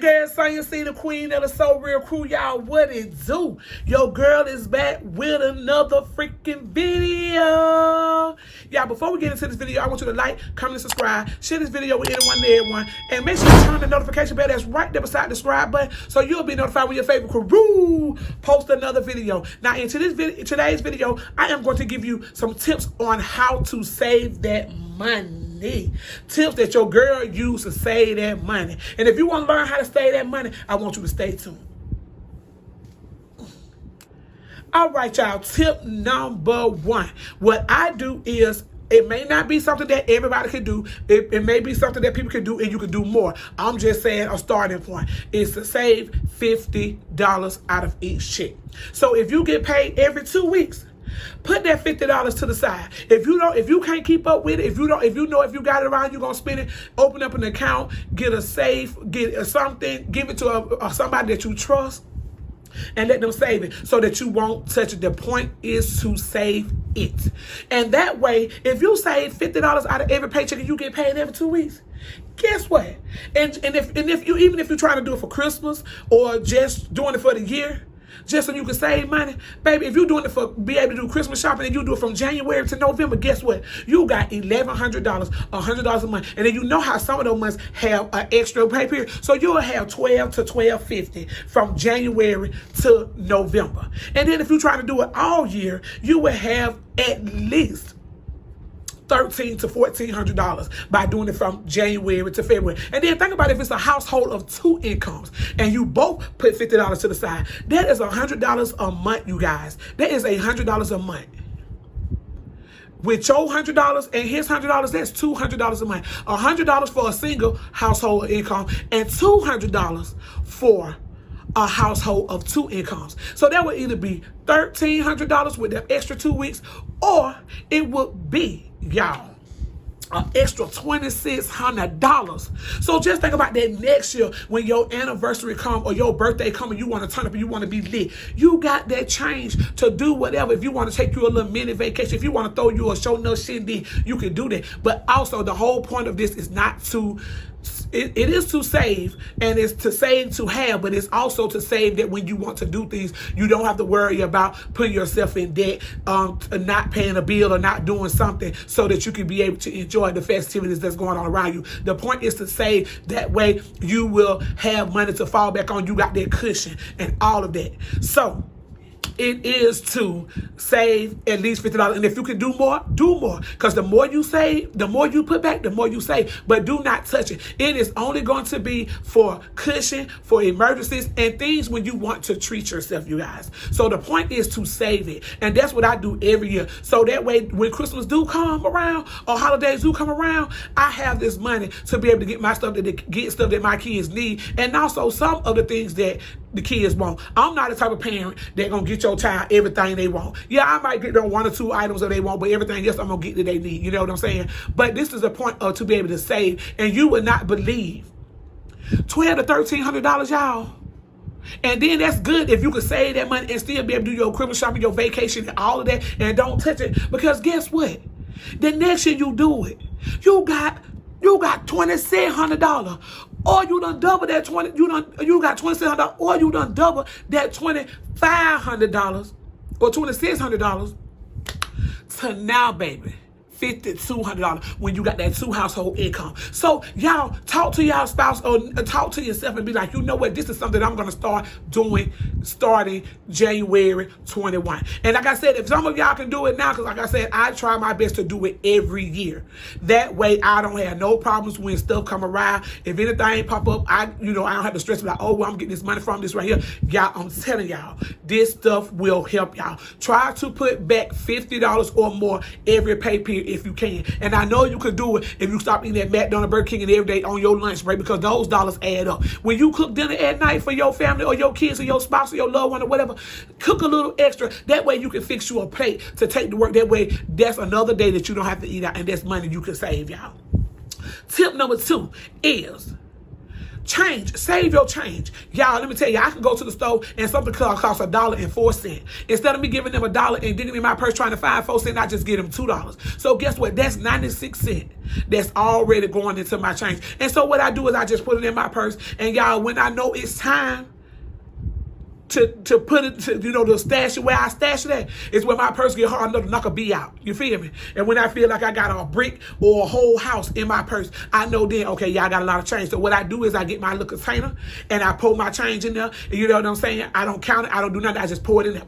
girl Sonya C, the queen of the So Real crew, y'all. What it do? Your girl is back with another freaking video. Y'all, before we get into this video, I want you to like, comment, and subscribe. Share this video with anyone and everyone. And make sure you turn the notification bell that's right there beside the subscribe button so you'll be notified when your favorite crew post another video. Now, in today's video, I am going to give you some tips on how to save that money. Tips that your girl used to save that money. And if you want to learn how to save that money, I want you to stay tuned. All right, y'all. Tip number one. What I do is, it may not be something that everybody can do. It may be something that people can do and you can do more. I'm just saying a starting point is to save $50 out of each check. So if you get paid every 2 weeks, put that $50 to the side. If you can't keep up with it, if you know if you got it around, you're gonna spend it. Open up an account, get a safe, get something, give it to somebody that you trust, and let them save it so that you won't touch it. The point is to save it, and that way, if you save $50 out of every paycheck and you get paid every 2 weeks, guess what? And if you even if you're trying to do it for Christmas or just doing it for the year, just so you can save money, baby, if you're doing it for be able to do Christmas shopping and you do it from January to November, guess what? You got $1,100, $100 a month. And then you know how some of those months have an extra pay period. So you'll have $1,200 to $1,250 from January to November. And then if you're trying to do it all year, you will have at least $1,300 to $1,400 by doing it from January to February. And then think about if it's a household of 2 incomes and you both put $50 to the side. That is $100 a month, you guys. That is $100 a month. With your $100 and his $100, that's $200 a month. $100 for a single household income and $200 for a household of 2 incomes. So that would either be $1,300 with the extra 2 weeks, or it would be, y'all, an extra $2,600. So just think about that next year when your anniversary come or your birthday come and you want to turn up and you want to be lit. You got that change to do whatever. If you want to take you a little mini vacation, if you want to throw you a show no shindig, you can do that. But also the whole point of this is not to it is to save, and it's to save to have, but it's also to save that when you want to do things, you don't have to worry about putting yourself in debt, not paying a bill or not doing something, so that you can be able to enjoy the festivities that's going on around you. The point is to save. That way you will have money to fall back on. You got that cushion and all of that. So it is to save at least $50. And if you can do more, do more. Because the more you save, the more you put back, the more you save. But do not touch it. It is only going to be for cushion, for emergencies, and things when you want to treat yourself, you guys. So the point is to save it. And that's what I do every year. So that way, when Christmas do come around, or holidays do come around, I have this money to be able to get my stuff, get stuff that my kids need. And also some of the things that the kids want. I'm not the type of parent that gonna get your child everything they want. Yeah, I might get them 1 or 2 items that they want, but everything else I'm gonna get that they need. You know what I'm saying? But this is the point of to be able to save, and you would not believe $1,200 to $1,300, y'all. And then that's good if you can save that money and still be able to do your Christmas shopping, your vacation, and all of that, and don't touch it. Because guess what? The next year you do it, you got $2,600. Or you done double that you got $2,600, or you done double that $2,500 or $2,600 to now, baby, $5,200 when you got that 2 household income. So y'all talk to y'all spouse or talk to yourself and be like, you know what, this is something I'm going to start doing starting January 21. And like I said, if some of y'all can do it now, because like I said, I try my best to do it every year. That way I don't have no problems when stuff come around. If anything pop up, I don't have to stress about, oh, well, I'm getting this money from this right here. Y'all, I'm telling y'all, this stuff will help y'all. Try to put back $50 or more every pay period if you can. And I know you could do it if you stop eating at McDonald's, Burger King, and every day on your lunch break, because those dollars add up. When you cook dinner at night for your family or your kids or your spouse or your loved one or whatever, cook a little extra. That way you can fix you a plate to take to work. That way that's another day that you don't have to eat out, and that's money you can save, y'all. Tip number 2 is Change, save your change. Y'all, let me tell you, I can go to the store and something costs $1.04. Instead of me giving them $1 and digging in my purse trying to find 4 cents, I just give them $2. So guess what? That's 96 cents. That's already going into my change. And so what I do is I just put it in my purse. And y'all, when I know it's time to put it to, to stash it where I stash it at, is when my purse get hard enough to knock a B out. You feel me? And when I feel like I got a brick or a whole house in my purse, I know then, okay, yeah, I got a lot of change. So what I do is I get my little container and I pour my change in there. And you know what I'm saying? I don't count it. I don't do nothing. I just pour it in there.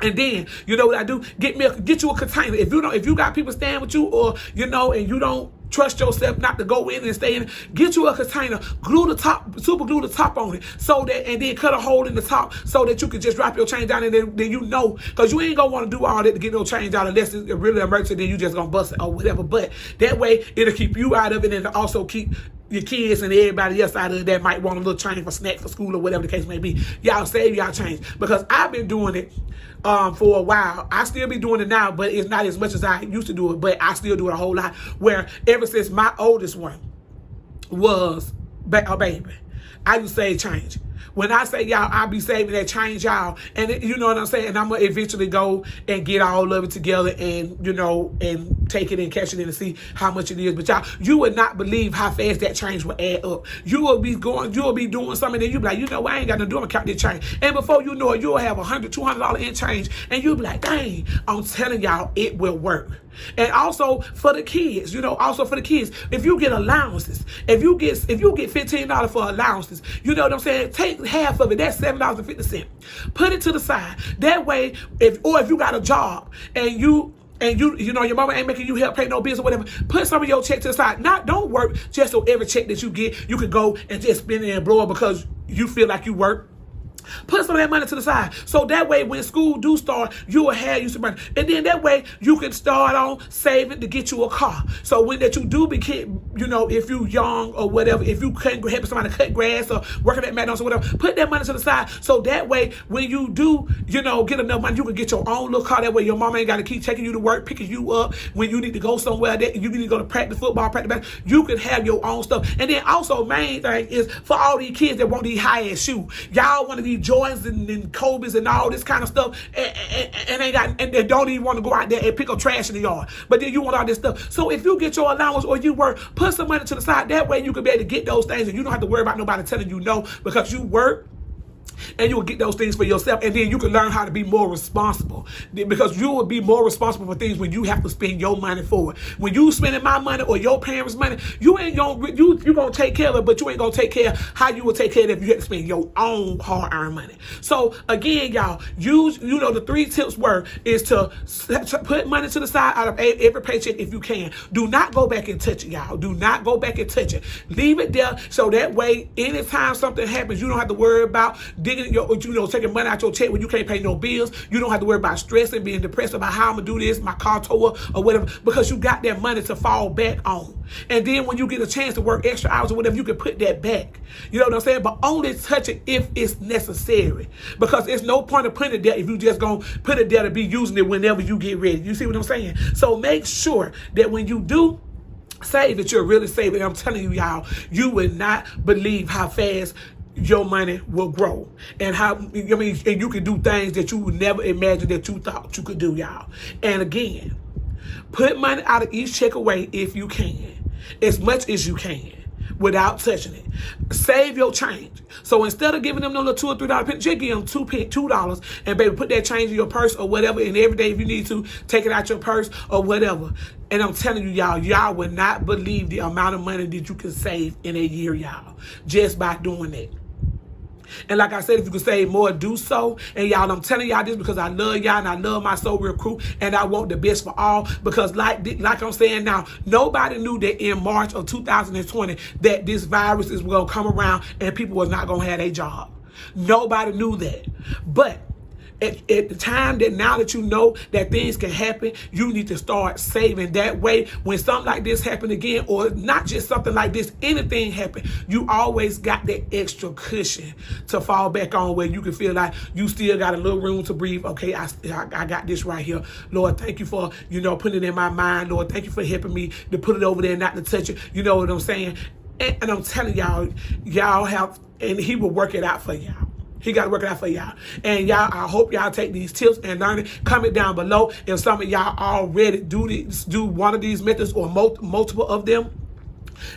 And then, you know what I do? Get you a container. If you got people staying with you, or, and you don't trust yourself not to go in and stay in, get you a container, super glue the top on it, so that, and then cut a hole in the top so that you can just drop your change down, and then because you ain't gonna want to do all that to get no change out unless it's really emergency, then you just gonna bust it or whatever. But that way, it'll keep you out of it, and it'll also keep your kids and everybody else out of it that might want a little change for snacks for school or whatever the case may be. Y'all save y'all change, because I've been doing it for a while. I still be doing it now, but it's not as much as I used to do it, but I still do it a whole lot, where ever since my oldest one was a baby, I used to save change. When I say y'all, I be saving that change, y'all. And you know what I'm saying? And I'm going to eventually go and get all of it together and, and take it and catch it in and see how much it is. But y'all, you would not believe how fast that change will add up. You will be doing something, and you'll be like, I ain't got nothing to do, I'm going to count this change. And before you know it, you'll have $100, $200 in change. And you'll be like, dang, I'm telling y'all, it will work. And also for the kids, if you get allowances, if you get $15 for allowances, you know what I'm saying? Take half of it, that's $7.50. Put it to the side. That way, if you got a job and your mama ain't making you help pay no bills or whatever, put some of your check to the side. Don't work just so every check that you get, you can go and just spend it and blow it because you feel like you work. Put some of that money to the side. So that way, when school do start, you will have you some money. And then that way, you can start on saving to get you a car. So when that you do become, if you young or whatever, if you can't help somebody cut grass or working at McDonald's or whatever, put that money to the side. So that way, when you do, get enough money, you can get your own little car. That way, your mama ain't got to keep taking you to work, picking you up when you need to go somewhere. That you need to go to practice football, practice basketball. You can have your own stuff. And then also, main thing is for all these kids that want these high-ass shoes. Y'all want to be Jordans and Kobe's and all this kind of stuff, and they don't even want to go out there and pick up trash in the yard. But then you want all this stuff. So if you get your allowance or you work, put some money to the side. That way you can be able to get those things, and you don't have to worry about nobody telling you no, because you work. And you will get those things for yourself, and then you can learn how to be more responsible, because you will be more responsible for things when you have to spend your money for it. When you spending my money or your parents' money, you gonna take care of it, but you ain't gonna take care of how you will take care of it if you have to spend your own hard-earned money. So again, y'all, use the 3 tips is to put money to the side out of every paycheck if you can. Do not go back and touch it, y'all. Do not go back and touch it. Leave it there, so that way anytime something happens, you don't have to worry about taking money out your check when you can't pay no bills. You don't have to worry about stressing, being depressed about how I'm gonna do this, my car tore or whatever, because you got that money to fall back on. And then when you get a chance to work extra hours or whatever, you can put that back. You know what I'm saying? But only touch it if it's necessary, because it's no point of putting it there if you just gonna put it there to be using it whenever you get ready. You see what I'm saying? So make sure that when you do save, that you're really saving. I'm telling you, y'all, you would not believe how fast your money will grow, and and you can do things that you would never imagine that you thought you could do, y'all. And again, put money out of each check away if you can, as much as you can, without touching it. Save your change. So instead of giving them no little $2 or $3 penny, just give them $2, and baby, put that change in your purse or whatever, and every day if you need to, take it out your purse or whatever. And I'm telling you, y'all would not believe the amount of money that you can save in a year, y'all, just by doing that. And like I said, if you can save more, do so. And y'all, I'm telling y'all this because I love y'all and I love my Soul Real crew, and I want the best for all. Because like I'm saying now, nobody knew that in March of 2020 that this virus is going to come around and people was not going to have their job. Nobody knew that. But at the time that now that you know that things can happen, you need to start saving. That way, when something like this happen again, or not just something like this, anything happen, you always got that extra cushion to fall back on, where you can feel like you still got a little room to breathe. Okay, I got this right here. Lord, thank you for, putting it in my mind. Lord, thank you for helping me to put it over there and not to touch it. You know what I'm saying? And I'm telling y'all, y'all have, and he will work it out for y'all. He got to work it out for y'all. And y'all, I hope y'all take these tips and learn it. Comment down below if some of y'all already do one of these methods or multiple of them.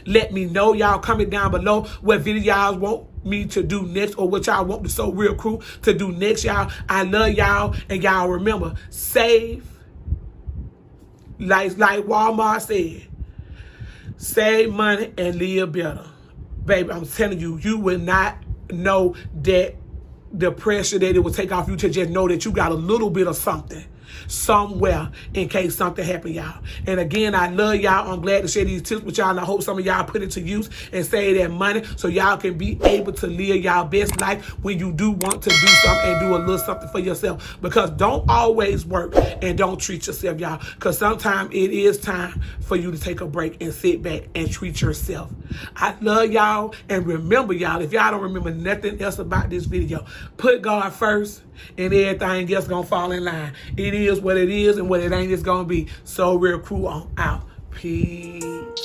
Let me know. Y'all comment down below what video y'all want me to do next, or what y'all want the So Real crew to do next, y'all. I love y'all, and y'all remember, save, like Walmart said, save money and live better. Baby, I'm telling you, you will not know that the pressure that it will take off you to just know that you got a little bit of something somewhere in case something happen, y'all. And again, I love y'all. I'm glad to share these tips with y'all, and I hope some of y'all put it to use and save that money so y'all can be able to live y'all best life when you do want to do something and do a little something for yourself. Because don't always work and don't treat yourself, y'all. Because sometimes it is time for you to take a break and sit back and treat yourself. I love y'all, and remember, y'all, if y'all don't remember nothing else about this video, put God first, and everything else gonna fall in line. It is what it is, and what it ain't is gonna be. So Real crew on out. Peace.